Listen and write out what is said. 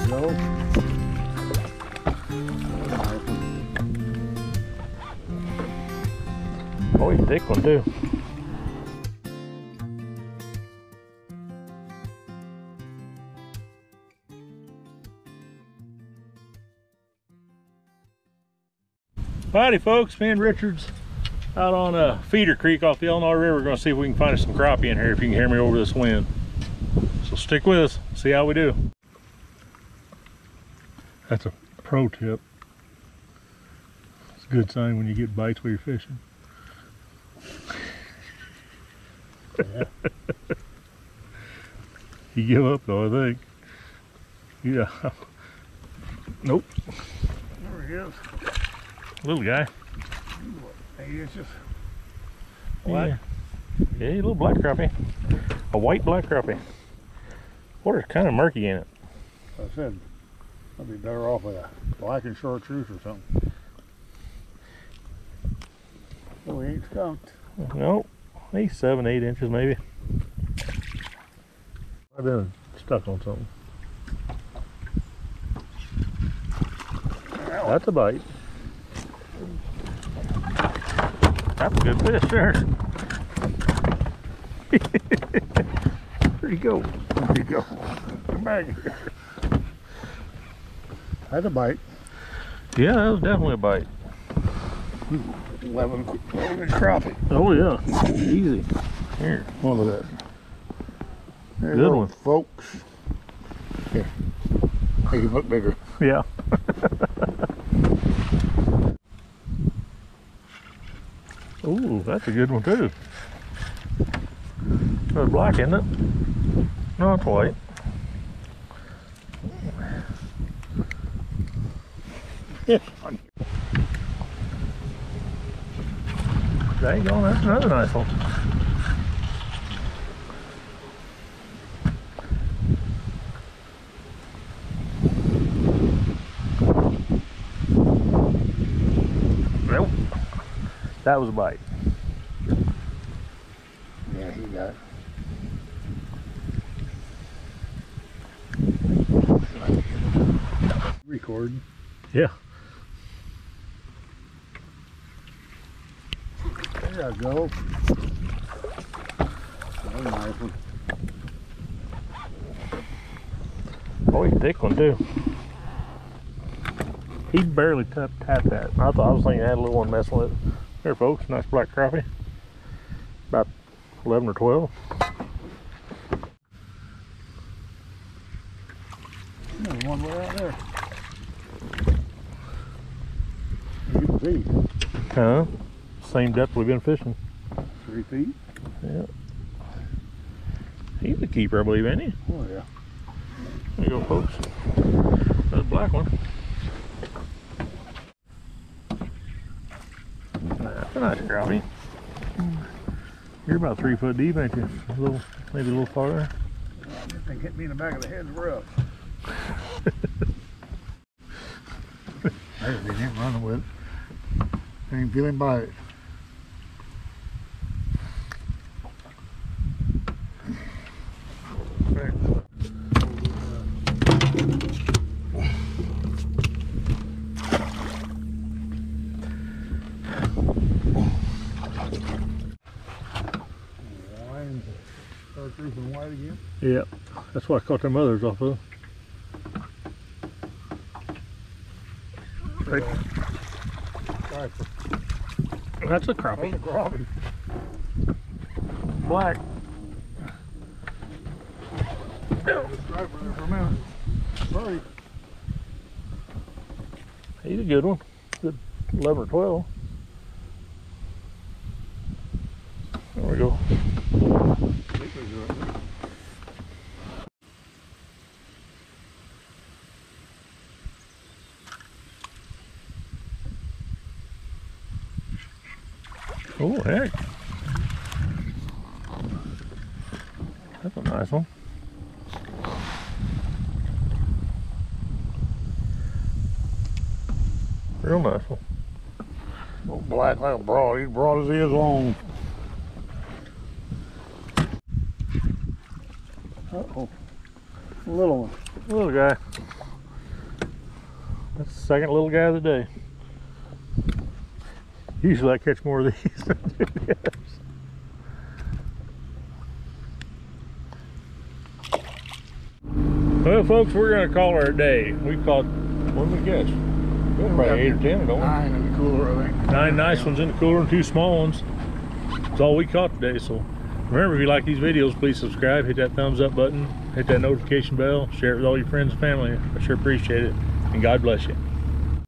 go. Oh, he's a thick one too. Howdy folks, me and Richard's out on Feeder Creek off the Illinois River. We're going to see if we can find us some crappie in here, if you can hear me over this wind. So stick with us, see how we do. That's a pro tip. It's a good sign when you get bites while you're fishing. Yeah. You give up though, I think. Yeah. Nope. There he is. Little guy. He is just black. Yeah, a little black crappie. A white black crappie. Water's kind of murky in it. I said, I'd be better off with a black and chartreuse or something. Oh, he ain't skunked. Nope. He's 7-8 inches maybe. I've been stuck on something. That's a bite. That's a good fish there. Where'd he go? Where'd he go? Come back here. That's a bite. Yeah, that was definitely a bite. 11 crappie. Oh yeah, easy. Here, Oh, look at that. There you good go, one, folks. Here, make him look bigger. Yeah. Ooh, that's a good one too. That's black, isn't it? No, it's white. There you go, that's another nice one. Nope. That was a bite. Yeah, he got it. Recording. Yeah. There you go. That's a nice one. Oh, he's a thick one too. He barely tapped that. I was thinking I had a little one messing with it. There folks, nice black crappie. About 11 or 12. There's one way out there. You can see. Huh? Same depth we've been fishing. 3 feet. Yeah. He's a keeper, I believe, ain't he? Oh yeah. There you go, folks. That's a black one. That's a nice crappie. You're about 3 foot deep, ain't you? A little, maybe a little farther. This thing hit me in the back of the head's rough. I just didn't running with it. I ain't feeling by it. Chartreuse and white again? Yeah, that's what I caught them others off of. Right. That's a crappie. That's a crappie. Black. Striper there for a minute. Sorry. He's a good one. Good 11 or 12. There we go. Oh, heck. That's a nice one. Real nice one. Oh, black like a broad. He's broad as he is long. Uh-oh. Little one. Little guy. That's the second little guy of the day. Usually I catch more of these than the others. Well, folks, we're going to call her a day. We caught, what did we catch? Probably 8 or 10, don't we? 9 in the cooler, I think. 9 nice ones in the cooler and 2 small ones. That's all we caught today. So remember, if you like these videos, please subscribe, hit that thumbs up button, hit that notification bell, share it with all your friends and family. I sure appreciate it, and God bless you.